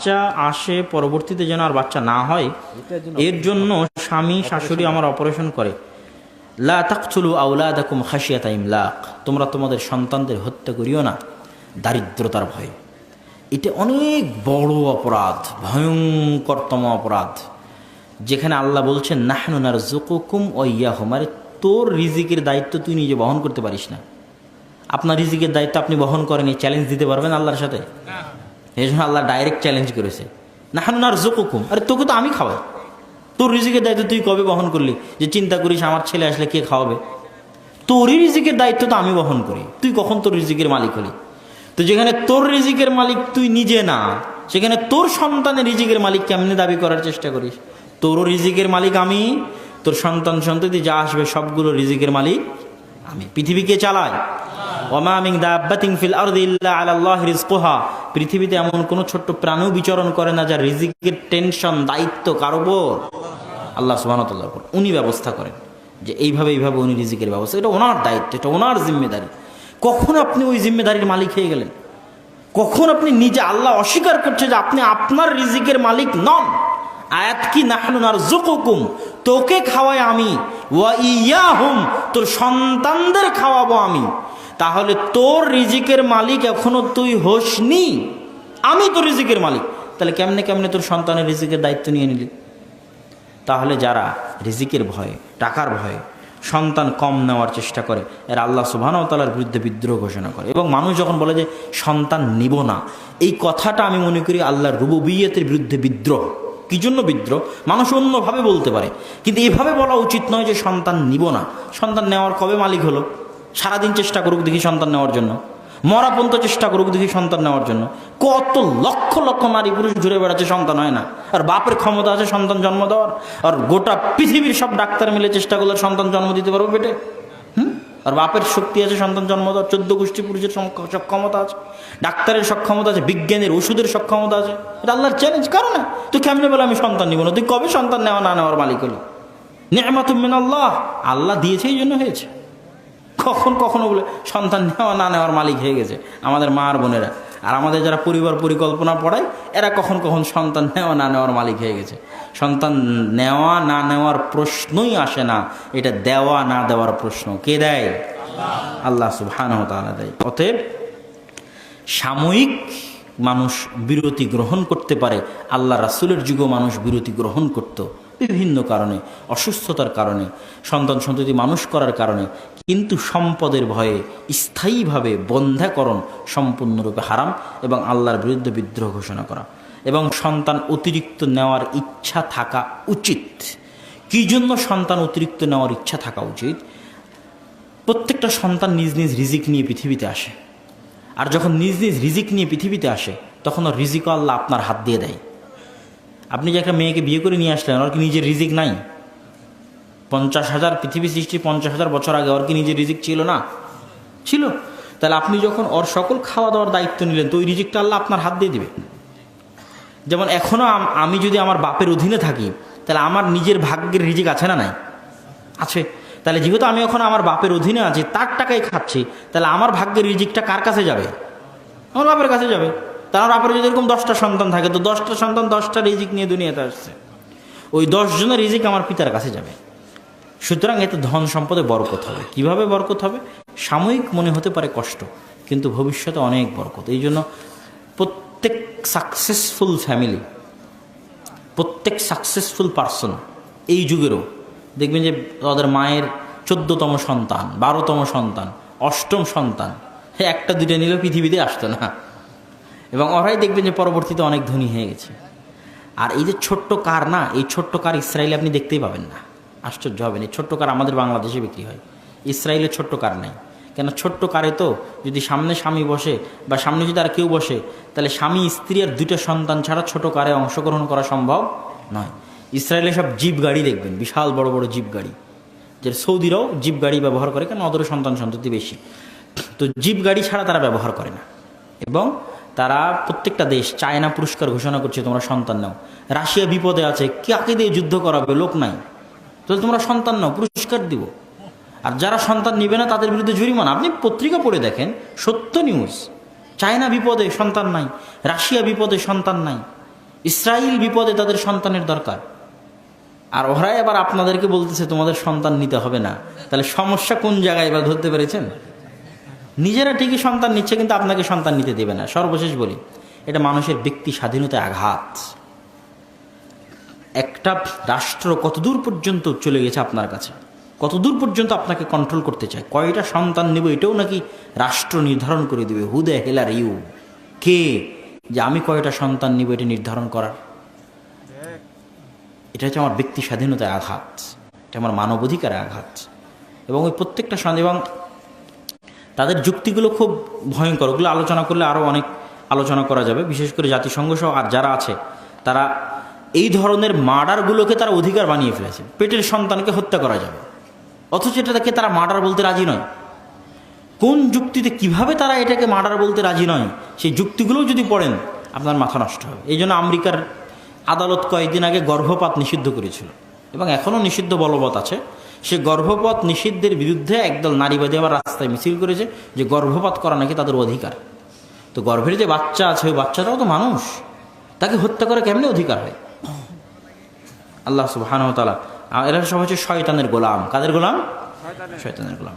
বাচ্চা আসে, পরবর্তীতে যেন আর বাচ্চা না হয়, এর জন্য স্বামী শাশুড়ি আমার অপারেশন করে। লা তাকতুলু আওলাদাকুম খাশিয়াতা ইমলাক, তোমরা তোমাদের সন্তানদের হত্যা করিও না দারিদ্রতার ভয়ে। এটা অনেক বড় অপরাধ, ভয়ঙ্করতম অপরাধ, যেখানে আল্লাহ বলছেন নাহনু নারযুকুকুম ওয়া ইয়াহুম, মানে তোর রিজিকের দায়িত্ব তুই নিজে বহন করতে পারিস না। আপনার রিজিকের দায়িত্ব আপনি বহন করেন, এই চ্যালেঞ্জ দিতে পারবেন আল্লাহর সাথে? এই জন্য আল্লাহ ডাইরেক্ট চ্যালেঞ্জ করেছে, নাহনু নারযুকুকুম, আরে তোকে তো আমি খাওয়াই, তোর রিজিকের দায়িত্ব তুই কবে বহন করলি যে চিন্তা করিস আমার ছেলে আসলে কে খাওয়াবে? তোরই রিজিকের দায়িত্ব তো আমি বহন করি, তুই কখন তোর রিজিকের মালিক হলি? তো যেখানে তোর রিজিকের মালিক তুই নিজে না, সেখানে তোর সন্তানের রিজিকের মালিক কেমনে দাবি করার চেষ্টা করিস? তোরও রিজিকের মালিক আমি, তোর সন্তান সন্ততি যা আসবে সবগুলো রিজিকের মালিক আমি। পৃথিবীকে চালাই, ওমা মিন দাব্বাতিন ফিল আরদি ইল্লা আলাল্লাহি রিজকুহা, পৃথিবীতে এমন কোনো ছোট্ট প্রাণীও বিচরণ করে না যার রিজিকের টেনশন দায়িত্ব কার উপর? আল্লাহ সুবহানাহু ওয়া তাআলার উপর। উনি ব্যবস্থা করেন যে এইভাবে উনি রিজিকের ব্যবস্থা, এটা ওনার দায়িত্ব, এটা ওনার জিম্মেদারি। কখন আপনি ওই জিম্মেদারির মালিক হয়ে গেলেন? কখন আপনি নিজে, আল্লাহ অস্বীকার করছে যে আপনি আপনার রিজিকের মালিক নন। আয়াত কি? নাহনু নারযুকুকুম, তোকে খাওয়াই আমি, ওয়া ইয়াহুম, তোর সন্তানদের খাওয়াবো আমি। তাহলে তোর রিজিকের মালিক এখনো তুই হোসনি, আমি তোর রিজিকের মালিক। তাহলে কেমনে কেমনে তোর সন্তানের রিজিকের দায়িত্ব নিয়ে নিলি? তাহলে যারা রিজিকের ভয়ে, টাকার ভয়ে সন্তান কম নেওয়ার চেষ্টা করে, এরা আল্লাহ সুবহানাহু ওয়া তাআলার বিরুদ্ধে বিদ্রোহ ঘোষণা করে। এবং মানুষ যখন বলে যে সন্তান নিব না, এই কথাটা আমি মনে করি আল্লাহর রুবুবিয়্যতের বিরুদ্ধে বিদ্রোহ। কি জন্য বিদ্রোহ? মানুষ অন্যভাবে বলতে পারে, কিন্তু এভাবে বলা উচিত নয় যে সন্তান নিব না। সন্তান নেওয়ার কবে মালিক হলো? সারাদিন চেষ্টা করুক দেখি সন্তান নেওয়ার জন্য, মরা পর্যন্ত চেষ্টা করুক দেখি সন্তান নেওয়ার জন্য। কত লক্ষ লক্ষ নারী পুরুষ ঘুরে বেড়াচ্ছে, সন্তান হয় না। আর বাপের ক্ষমতা আছে সন্তান জন্ম দেওয়ার, আর গোটা পৃথিবীর সব ডাক্তার মিলে চেষ্টা করলে সন্তান জন্ম দিতে পারবো পেটে? আর বাপের শক্তি আছে সন্তান জন্ম দেওয়ার, 14 গোষ্ঠী পুরুষের সক্ষমতা আছে, ডাক্তারের সক্ষমতা আছে, বিজ্ঞানের ওষুধের সক্ষমতা আছে। এটা আল্লাহর চ্যালেঞ্জ। কারণ না তুই কেমনে বলে আমি সন্তান নিব না? তুই কবে সন্তান নেওয়া না নেওয়ার মালিক হলি? নি'মাতুম মিনাল্লাহ, আল্লাহ দিয়েছে এই জন্য হয়েছে। কখন কখনো বলে সন্তান নেওয়া না নেওয়ার মালিক হয়ে গেছে আমাদের মা আর বোনেরা। আর আমাদের যারা পরিবার পরিকল্পনা পড়ায়, এরা কখন কখন সন্তান নেওয়া না নেওয়ার মালিক হয়ে গেছে। সন্তান নেওয়া না নেওয়ার প্রশ্নই আসে না, এটা দেওয়া না দেওয়ার প্রশ্ন। কে দেয়? আল্লাহ সুবহানাহু ওয়া তাআলা দেয়। অতএব সাময়িক মানুষ বিরতি গ্রহণ করতে পারে, আল্লাহ রাসূলের যুগেও মানুষ বিরতি গ্রহণ করত বিভিন্ন কারণে, অসুস্থতার কারণে, সন্তান সন্ততি মানুষ করার কারণে। কিন্তু সম্পদের ভয়ে স্থায়ীভাবে বন্ধ্যাকরণ সম্পূর্ণরূপে হারাম এবং আল্লাহর বিরুদ্ধে বিদ্রোহ ঘোষণা করা। এবং সন্তান অতিরিক্ত নেওয়ার ইচ্ছা থাকা উচিত। কী জন্য সন্তান অতিরিক্ত নেওয়ার ইচ্ছা থাকা উচিত? প্রত্যেকটা সন্তান নিজ নিজ রিজিক নিয়ে পৃথিবীতে আসে, আর যখন নিজ নিজ রিজিক নিয়ে পৃথিবীতে আসে তখন ওর রিজিকও আল্লাহ আপনার হাত দিয়ে দেয়। আপনি যে একটা মেয়েকে বিয়ে করে নিয়ে আসলেন, ওর কি নিজের রিজিক নাই? 50,000 পৃথিবী সৃষ্টি 50,000 বছর আগে ওর কি নিজের রিজিক ছিল না? ছিল। তাহলে আপনি যখন ওর সকল খাওয়া দাওয়ার দায়িত্ব নিলেন, তো ওই রিজিকটা আল্লাহ আপনার হাত দিয়ে দিবে। যেমন এখনও আমি যদি আমার বাপের অধীনে থাকি, তাহলে আমার নিজের ভাগ্যের রিজিক আছে না নাই? আছে। তাহলে যেহেতু আমি এখন আমার বাপের অধীনে আছি, তার টাকাই খাচ্ছি, তাহলে আমার ভাগ্যের রিজিকটা কার কাছে যাবে? আমার বাপের কাছে যাবে। তার বাপের যদি এরকম 10টা সন্তান থাকে, তো 10টা সন্তান 10টা রিজিক নিয়ে দুনিয়াতে আসছে, ওই 10 জনের রিজিক আমার পিতার কাছে যাবে। সুতরাং এতে ধন সম্পদে বরকত হবে। কিভাবে বরকত হবে? সাময়িক মনে হতে পারে কষ্ট, কিন্তু ভবিষ্যতে অনেক বরকত। এই জন্য প্রত্যেক সাকসেসফুল ফ্যামিলি, প্রত্যেক সাকসেসফুল পার্সন এই যুগেরও দেখবেন যে তাদের মায়ের 14তম সন্তান, 12তম সন্তান, 8ম সন্তান, একটা দুইটা নিলেও পৃথিবীতে আসতো না। এবং ওরাই দেখবেন যে পরবর্তীতে অনেক ধনী হয়ে গেছে। আর এই যে ছোট্ট কার না, এই ছোট্ট কার ইসরায়েলে আপনি দেখতেই পাবেন না। আশ্চর্য হবেন, এই ছোট্ট কার আমাদের বাংলাদেশে বিক্রি হয়, ইসরায়েলে ছোট্ট কার নাই। কেন? ছোট্ট কারে তো যদি সামনে স্বামী বসে বা সামনে যদি আর কেউ বসে, তাহলে স্বামী স্ত্রী আর 2টা সন্তান ছাড়া ছোট কারে অংশগ্রহণ করা সম্ভব নয়। ইসরায়েলে সব জিপ গাড়ি দেখবেন, বিশাল বড় বড় জিপ গাড়ি, যে সৌদিরাও জিপ গাড়ি ব্যবহার করে, কেন? ওদের সন্তান সন্ততি বেশি, তো জিপ গাড়ি ছাড়া তারা ব্যবহার করে না। এবং তারা প্রত্যেকটা দেশ, চায়না পুরস্কার ঘোষণা করছে তোমরা সন্তান নাও। রাশিয়া বিপদে আছে, কাকে দিয়ে যুদ্ধ করাবে? লোক নাই, তাহলে তোমরা সন্তান নাও, পুরস্কার দিব। আর যারা সন্তান নিবে না তাদের বিরুদ্ধে জরিমানা। আপনি পত্রিকা পড়ে দেখেন, সত্য নিউজ। চায়না বিপদে, সন্তান নাই। রাশিয়া বিপদে, সন্তান নাই। ইসরাইল বিপদে, তাদের সন্তানের দরকার, আর ওরাই আবার আপনাদেরকে বলতেছে তোমাদের সন্তান নিতে হবে না। তাহলে সমস্যা কোন জায়গায় এবার ধরতে পেরেছেন? নিজেরা ঠিকই সন্তান নিচ্ছে, কিন্তু আপনাকে সন্তান নিতে দেবে না। সর্বশেষ বলি, এটা মানুষের ব্যক্তি স্বাধীনতায় আঘাত। একটা রাষ্ট্র কতদূর পর্যন্ত চলে গেছে আপনার কাছে, কতদূর পর্যন্ত আপনাকে কন্ট্রোল করতে চায়, কয়টা সন্তান নেব এটাও নাকি রাষ্ট্র নির্ধারণ করে দিবে। Who the hell are you? কে যে আমি কয়টা সন্তান নিব এটা নির্ধারণ করার? এটা হচ্ছে আমার ব্যক্তি স্বাধীনতায় আঘাত, এটা আমার মানবাধিকারে আঘাত। এবং ওই প্রত্যেকটা এবং তাদের যুক্তিগুলো খুব ভয়ঙ্কর। ওগুলো আলোচনা করলে আরও অনেক আলোচনা করা যাবে। বিশেষ করে জাতিসংঘ সহ আর যারা আছে, তারা এই ধরনের মার্ডারগুলোকে তারা অধিকার বানিয়ে ফেলেছে। পেটের সন্তানকে হত্যা করা যাবে, অথচ এটাকে তারা মার্ডার বলতে রাজি নয়। কোন যুক্তিতে, কিভাবে তারা এটাকে মার্ডার বলতে রাজি নয়, সেই যুক্তিগুলোও যদি পড়েন আপনার মাথা নষ্ট হবে। এই জন্য আমেরিকার আদালত কয়েকদিন আগে গর্ভপাত নিষিদ্ধ করেছিল, এবং এখনও নিষিদ্ধ বলবৎ আছে। সে গর্ভপাত নিষিদ্ধের বিরুদ্ধে একদল নারীবাদী আবার রাস্তায় মিছিল করেছে যে গর্ভপাত করা নাকি তাদের অধিকার। তো গর্ভের যে বাচ্চা আছে, ওই বাচ্চাটাও তো মানুষ, তাকে হত্যা করে কেমনে অধিকার হয়? আল্লাহ সুবহানাহু ওয়া তাআলা, এরা সব হচ্ছে শয়তানের গোলাম। কাদের গোলাম? শয়তানের গোলাম।